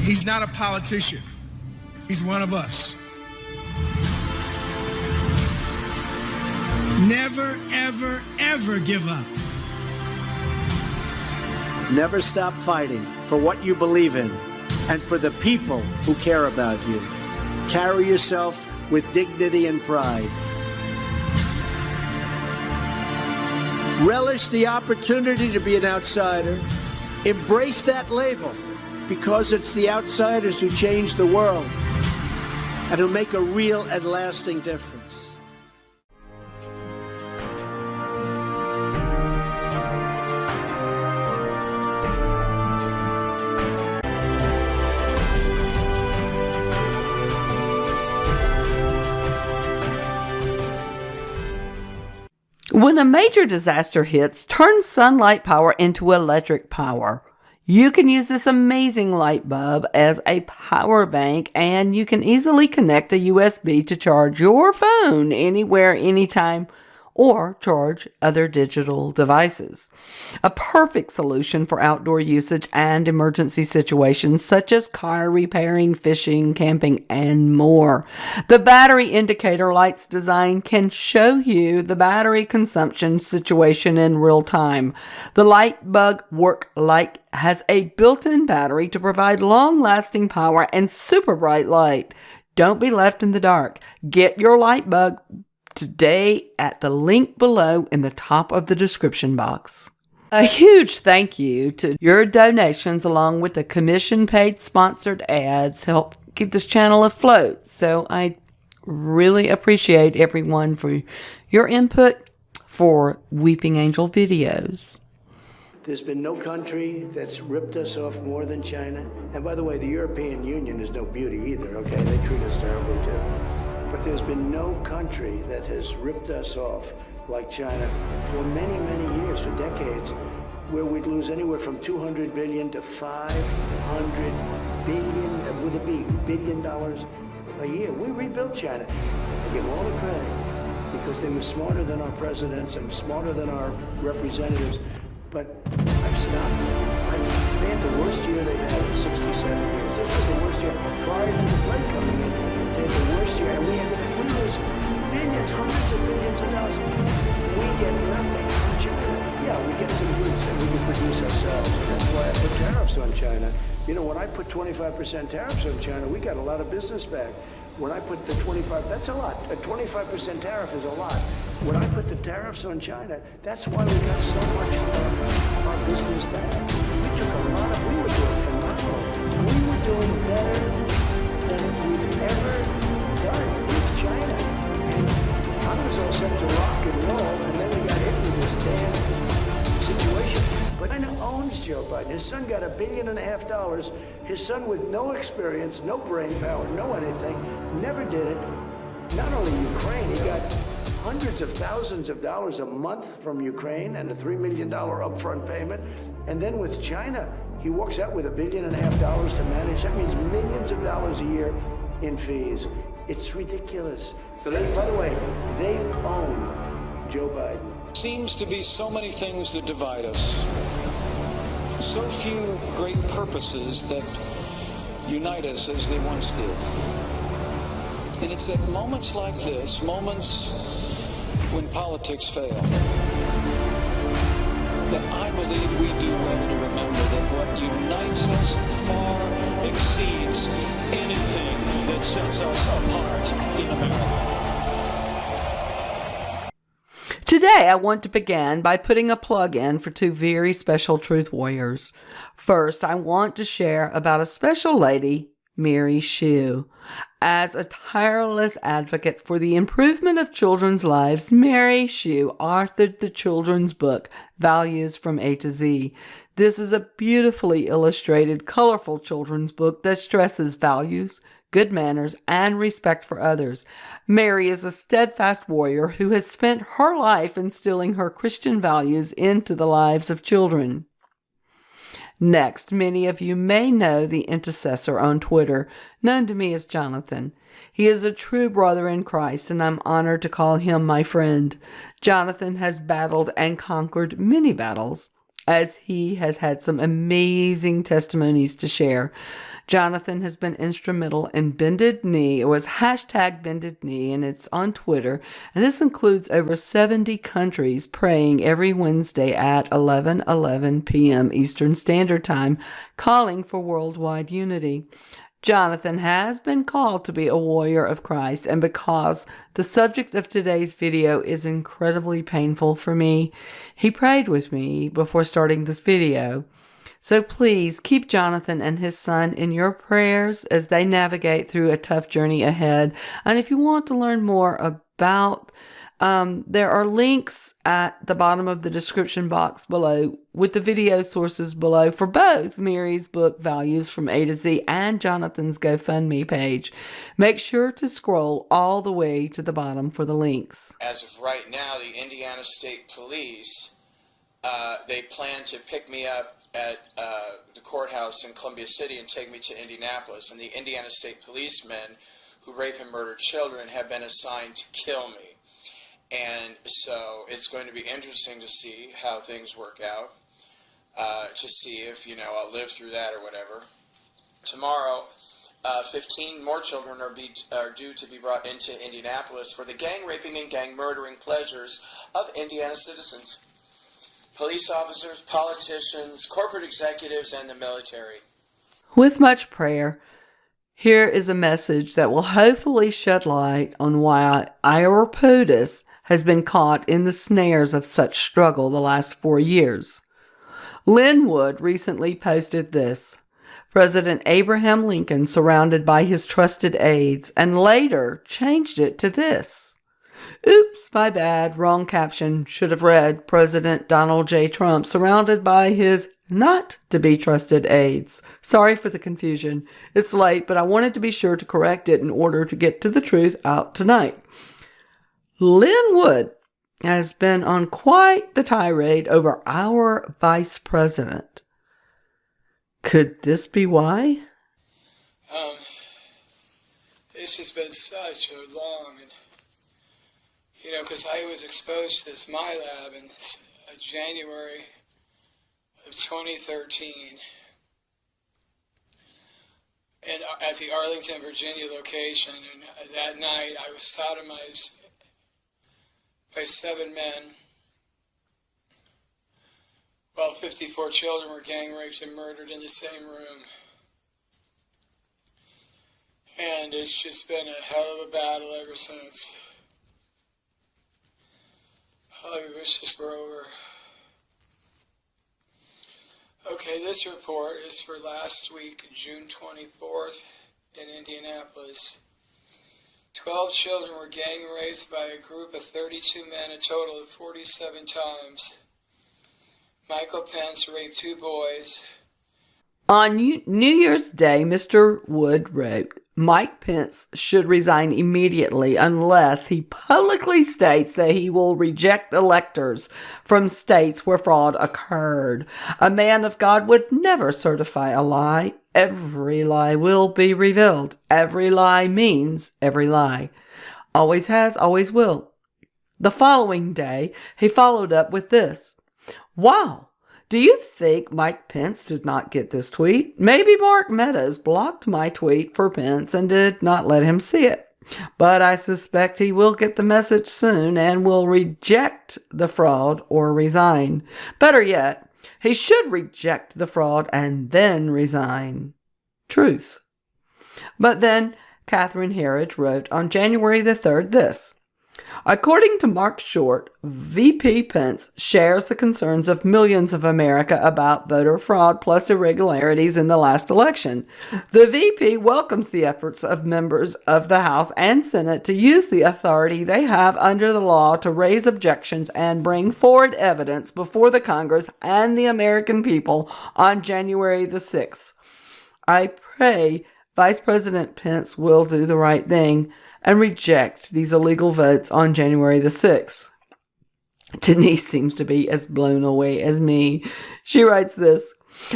He's not a politician. He's one of us. Never, ever, ever give up. Never stop fighting for what you believe in and for the people who care about you. Carry yourself with dignity and pride. Relish the opportunity to be an outsider. Embrace that label, because it's the outsiders who change the world and who make a real and lasting difference. When a major disaster hits, turn sunlight power into electric power. You can use this amazing light bulb as a power bank, and you can easily connect a USB to charge your phone anywhere, anytime, or charge other digital devices. A perfect solution for outdoor usage and emergency situations such as car repairing, fishing, camping, and more. The battery indicator light's design can show you the battery consumption situation in real time. The Light Bug Work Light has a built-in battery to provide long-lasting power and super bright light. Don't be left in the dark. Get your Light Bug today at the link below in the top of the description box. A huge thank you to your donations along with the commission-paid sponsored ads help keep this channel afloat. So I really appreciate everyone for your input for Weeping Angel videos. There's been no country that's ripped us off more than China. And by the way, the European Union is no beauty either, okay? They treat us terribly too. But there's been no country that has ripped us off like China for many, many years, for decades, where we'd lose anywhere from $200 billion to $500 billion, with a B, $billion a year. We rebuilt China. I give them all the credit because they were smarter than our presidents and smarter than our representatives. But I've stopped. They had the worst year they've had in 67 years. This was the worst year prior to the plague coming in. They had the worst year, and we lose billions, hundreds of billions of dollars. We get nothing from China. Yeah, we get some goods that we can produce ourselves. That's why I put tariffs on China. You know, when I put 25% tariffs on China, we got a lot of business back. When I put the 25, that's a lot. A 25% tariff is a lot. When I put the tariffs on China, that's why we got so much of our business back. We took a lot of, we were doing phenomenal. We were doing better than we've ever done with China. And I was all set to rock and roll, and then we got hit with this damn situation. But China owns Joe Biden. His son got $1.5 billion. His son with no experience, no brain power, no anything, never did it. Not only Ukraine, he got hundreds of thousands of dollars a month from Ukraine and a $3 million upfront payment. And then with China, he walks out with $1.5 billion to manage. That means millions of dollars a year in fees. It's ridiculous. So that's, by the way, they own Joe Biden. Seems to be so many things that divide us. So few great purposes that unite us as they once did. And it's at moments like this, moments when politics fail, that I believe we do well to remember that what unites us far exceeds anything that sets us apart in America. Today, I want to begin by putting a plug in for two very special truth warriors. First, I want to share about a special lady, Mary Hsu. As a tireless advocate for the improvement of children's lives, Mary Hsu authored the children's book, Values from A to Z. This is a beautifully illustrated, colorful children's book that stresses values, good manners, and respect for others. Mary is a steadfast warrior who has spent her life instilling her Christian values into the lives of children. Next, many of you may know the intercessor on Twitter, known to me as Jonathan. He is a true brother in Christ, and I'm honored to call him my friend. Jonathan has battled and conquered many battles, as he has had some amazing testimonies to share. Jonathan has been instrumental in Bended Knee. It was hashtag Bended Knee, and it's on Twitter. And this includes over 70 countries praying every Wednesday at 11:11 p.m. Eastern Standard Time, calling for worldwide unity. Jonathan has been called to be a warrior of Christ, and because the subject of today's video is incredibly painful for me, he prayed with me before starting this video. So please keep Jonathan and his son in your prayers as they navigate through a tough journey ahead. And if you want to learn more about, there are links at the bottom of the description box below with the video sources below for both Mary's book Values from A to Z and Jonathan's GoFundMe page. Make sure to scroll all the way to the bottom for the links. As of right now, the Indiana State Police, they plan to pick me up at the courthouse in Columbia City and take me to Indianapolis. And the Indiana State policemen who rape and murder children have been assigned to kill me. And so it's going to be interesting to see how things work out, to see if, I'll live through that or whatever. Tomorrow, 15 more children are due to be brought into Indianapolis for the gang raping and gang murdering pleasures of Indiana citizens. Police officers, politicians, corporate executives, and the military. With much prayer, here is a message that will hopefully shed light on why our POTUS has been caught in the snares of such struggle the last 4 years. Linwood recently posted this: President Abraham Lincoln surrounded by his trusted aides, and later changed it to this. Oops, my bad, wrong caption. Should have read President Donald J. Trump surrounded by his not-to-be-trusted aides. Sorry for the confusion. It's late, but I wanted to be sure to correct it in order to get to the truth out tonight. Linwood has been on quite the tirade over our vice president. Could this be why? This has been such a long, because I was exposed to this my lab in January of 2013, and at the Arlington, Virginia location, and that night I was sodomized by 7 men, while 54 children were gang raped and murdered in the same room. And it's just been a hell of a battle ever since. I wish this were over. Okay, this report is for last week, June 24th, in Indianapolis. 12 children were gang raped by a group of 32 men, a total of 47 times. Michael Pence raped 2 boys. On New Year's Day, Mr. Wood wrote, Mike Pence should resign immediately unless he publicly states that he will reject electors from states where fraud occurred. A man of God would never certify a lie. Every lie will be revealed. Every lie means every lie. Always has, always will. The following day, he followed up with this. Wow! Do you think Mike Pence did not get this tweet? Maybe Mark Meadows blocked my tweet for Pence and did not let him see it. But I suspect he will get the message soon and will reject the fraud or resign. Better yet, he should reject the fraud and then resign. Truth. But then Catherine Herridge wrote on January the 3rd this. According to Mark Short, VP Pence shares the concerns of millions of America about voter fraud plus irregularities in the last election. The VP welcomes the efforts of members of the House and Senate to use the authority they have under the law to raise objections and bring forward evidence before the Congress and the American people on January the 6th. I pray Vice President Pence will do the right thing and reject these illegal votes on January the 6th. Denise seems to be as blown away as me. She writes this.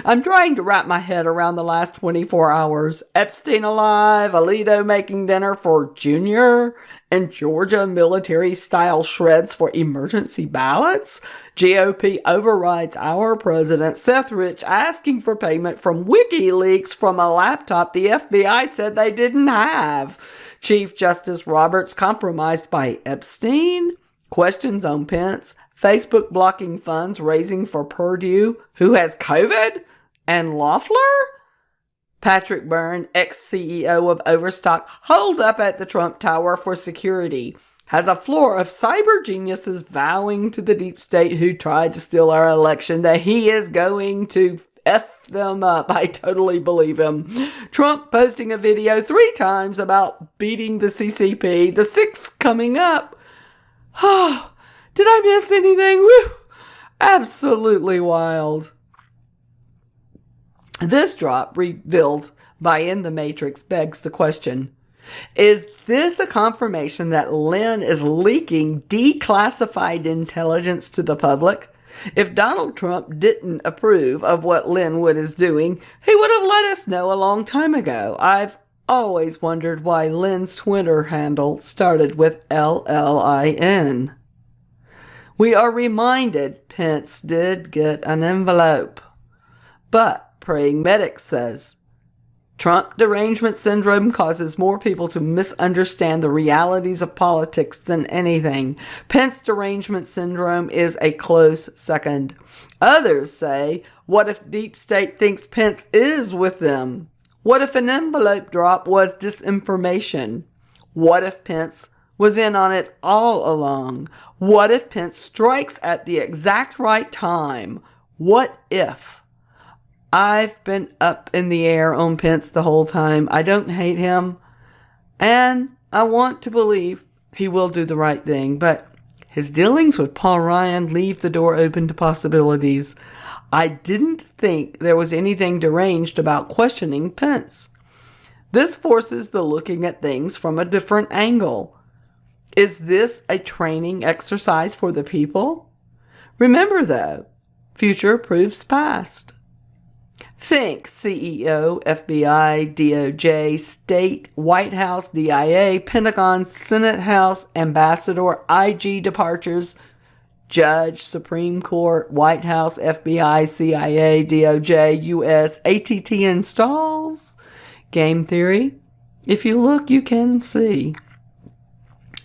I'm trying to wrap my head around the last 24 hours. Epstein alive, Alito making dinner for Junior, and Georgia military-style shreds for emergency ballots. GOP overrides our president, Seth Rich, asking for payment from WikiLeaks from a laptop the FBI said they didn't have. Chief Justice Roberts compromised by Epstein. Questions on Pence. Facebook blocking funds raising for Purdue, who has COVID, and Loeffler? Patrick Byrne, ex-CEO of Overstock, holed up at the Trump Tower for security. Has a floor of cyber geniuses vowing to the deep state who tried to steal our election that he is going to F them up. I totally believe him. Trump posting a video 3 times about beating the CCP, the 6th coming up. Oh, did I miss anything? Woo! Absolutely wild. This drop revealed by In the Matrix begs the question, is this a confirmation that Lynn is leaking declassified intelligence to the public? If Donald Trump didn't approve of what Linwood is doing, he would have let us know a long time ago. I've always wondered why Lynn's Twitter handle started with LLIN. We are reminded Pence did get an envelope. But Praying Medic says, Trump derangement syndrome causes more people to misunderstand the realities of politics than anything. Pence derangement syndrome is a close second. Others say, what if Deep State thinks Pence is with them? What if an envelope drop was disinformation? What if Pence was in on it all along? What if Pence strikes at the exact right time? What if? I've been up in the air on Pence the whole time. I don't hate him, and I want to believe he will do the right thing, but his dealings with Paul Ryan leave the door open to possibilities. I didn't think there was anything deranged about questioning Pence. This forces the looking at things from a different angle. Is this a training exercise for the people? Remember, though, future proves past. Think CEO, FBI, DOJ, State, White House, DIA, Pentagon, Senate House, Ambassador, IG departures, Judge, Supreme Court, White House, FBI, CIA, DOJ, US, ATT installs. Game theory. If you look, you can see.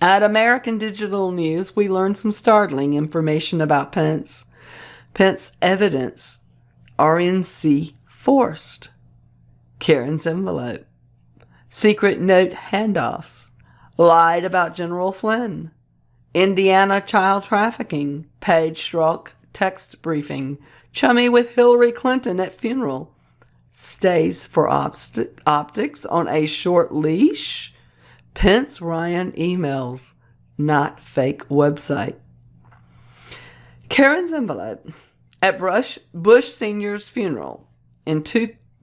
At American Digital News, we learned some startling information about Pence. Pence evidence. RNC forced. Karen's envelope. Secret note handoffs. Lied about General Flynn. Indiana child trafficking. Page Strzok text briefing. Chummy with Hillary Clinton at funeral. Stays for optics on a short leash. Pence Ryan emails. Not fake website. Karen's envelope. At Bush Sr.'s funeral, in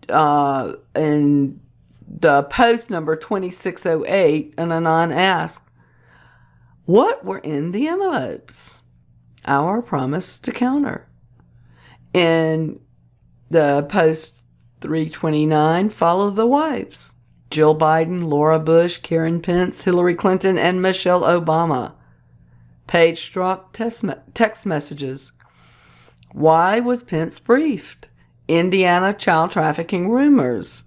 the post number 2608, an anon asked, what were in the envelopes? Our promise to counter. In the post 329, follow the wives. Jill Biden, Laura Bush, Karen Pence, Hillary Clinton, and Michelle Obama. Page Strzok text messages. Why was Pence briefed? Indiana child trafficking rumors.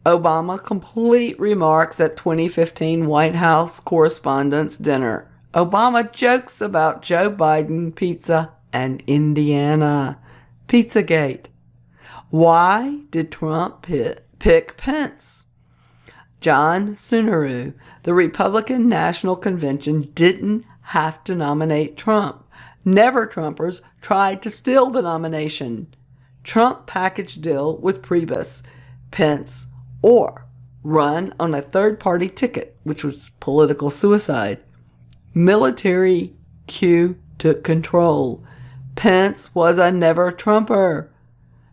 Obama complete remarks at 2015 White House Correspondents' Dinner. Obama jokes about Joe Biden, pizza, and Indiana. Pizzagate. Why did Trump pick Pence? John Sununu, the Republican National Convention didn't have to nominate Trump. Never Trumpers tried to steal the nomination. Trump package deal with Priebus, Pence, or run on a third-party ticket, which was political suicide. Military Q took control. Pence was a never Trumper.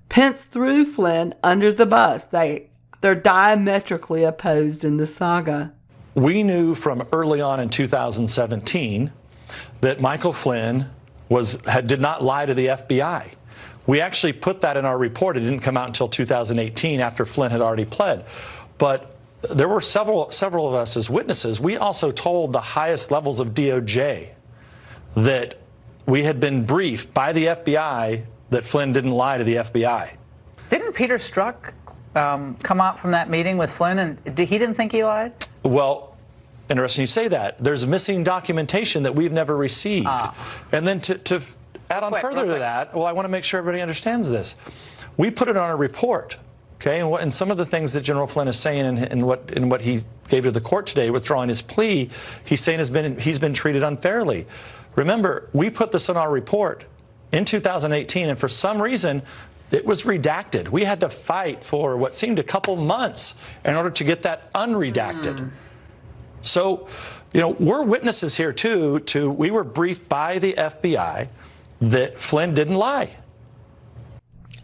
Pence threw Flynn under the bus. They're diametrically opposed in the saga. We knew from early on in 2017 that Michael Flynn did not lie to the FBI. We actually put that in our report. It didn't come out until 2018 after Flynn had already pled. But there were several of us as witnesses. We also told the highest levels of DOJ that we had been briefed by the FBI that Flynn didn't lie to the FBI. Didn't Peter Strzok come out from that meeting with Flynn and he didn't think he lied? Well, interesting you say that. There's missing documentation that we've never received. And then to add on further to that, well, I want to make sure everybody understands this. We put it on a report, okay? And some of the things that General Flynn is saying in what he gave to the court today, withdrawing his plea, he's saying he's been treated unfairly. Remember, we put this on our report in 2018, and for some reason, it was redacted. We had to fight for what seemed a couple months in order to get that unredacted. So, you know, we're witnesses here too. We were briefed by the FBI that Flynn didn't lie.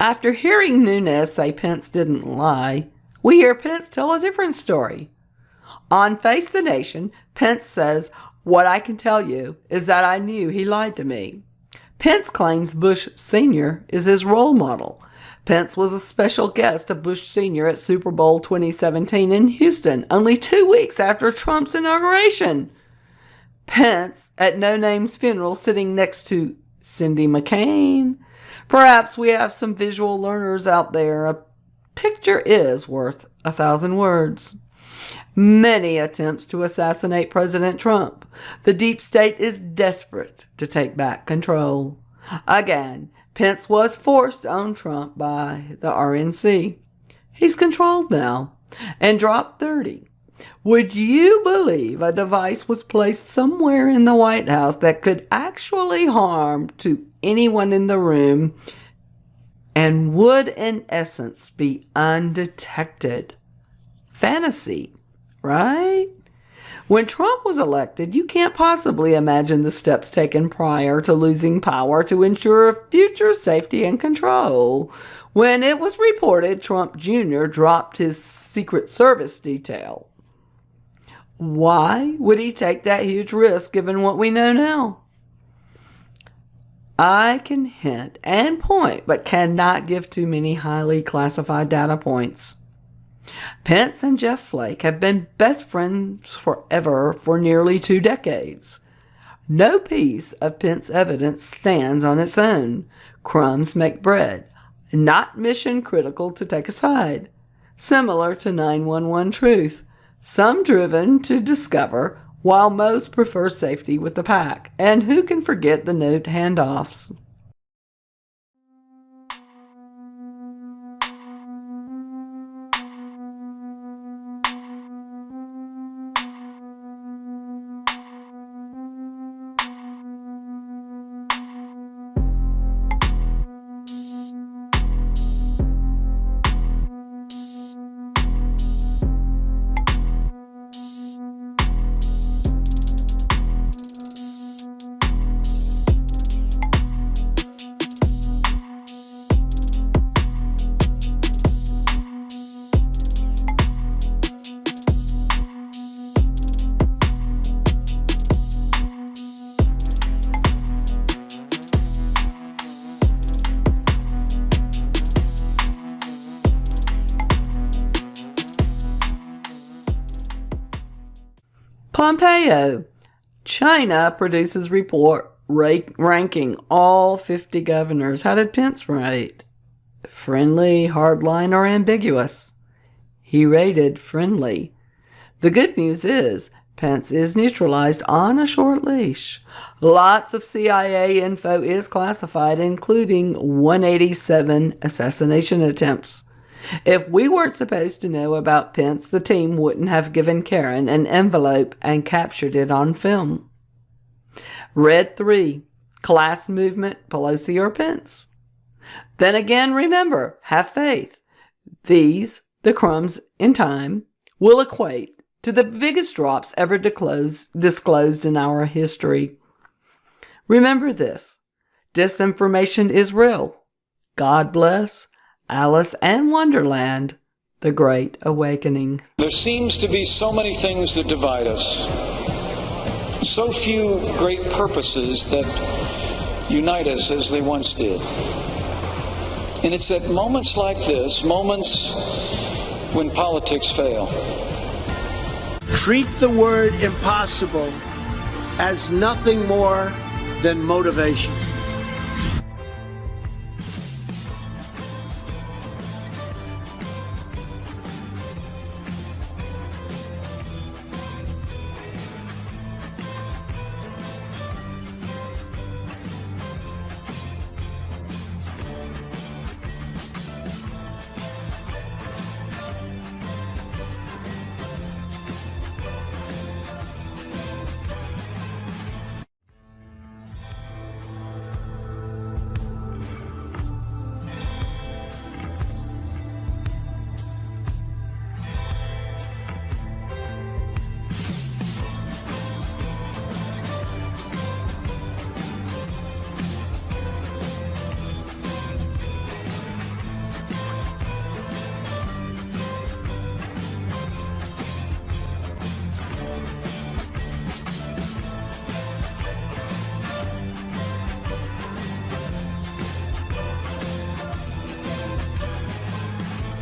After hearing Nunes say Pence didn't lie, we hear Pence tell a different story. On Face the Nation, Pence says, "What I can tell you is that I knew he lied to me." Pence claims Bush Sr. is his role model. Pence was a special guest of Bush Sr. at Super Bowl 2017 in Houston, only 2 weeks after Trump's inauguration. Pence at No Name's funeral sitting next to Cindy McCain. Perhaps we have some visual learners out there. A picture is worth 1,000 words. Many attempts to assassinate President Trump. The deep state is desperate to take back control. Again, Pence was forced on Trump by the RNC. He's controlled now and dropped 30. Would you believe a device was placed somewhere in the White House that could actually harm to anyone in the room and would in essence be undetected? Fantasy, right? When Trump was elected, you can't possibly imagine the steps taken prior to losing power to ensure future safety and control. When it was reported Trump Jr. dropped his Secret Service detail. Why would he take that huge risk given what we know now? I can hint and point, but cannot give too many highly classified data points. Pence and Jeff Flake have been best friends forever for nearly 2 decades. No piece of Pence evidence stands on its own. Crumbs make bread, not mission critical to take a side. Similar to 911 truth, some driven to discover, while most prefer safety with the pack. And who can forget the note handoffs? Pompeo. China produces report ranking all 50 governors. How did Pence rate? Friendly, hardline, or ambiguous? He rated friendly. The good news is Pence is neutralized on a short leash. Lots of CIA info is classified, including 187 assassination attempts. If we weren't supposed to know about Pence, the team wouldn't have given Karen an envelope and captured it on film. Red 3, class movement, Pelosi or Pence. Then again, remember, have faith. These, the crumbs in time, will equate to the biggest drops ever disclosed in our history. Remember this, disinformation is real. God bless Alice and Wonderland, The Great Awakening. There seems to be so many things that divide us, so few great purposes that unite us as they once did. And it's at moments like this, moments when politics fail. Treat the word impossible as nothing more than motivation.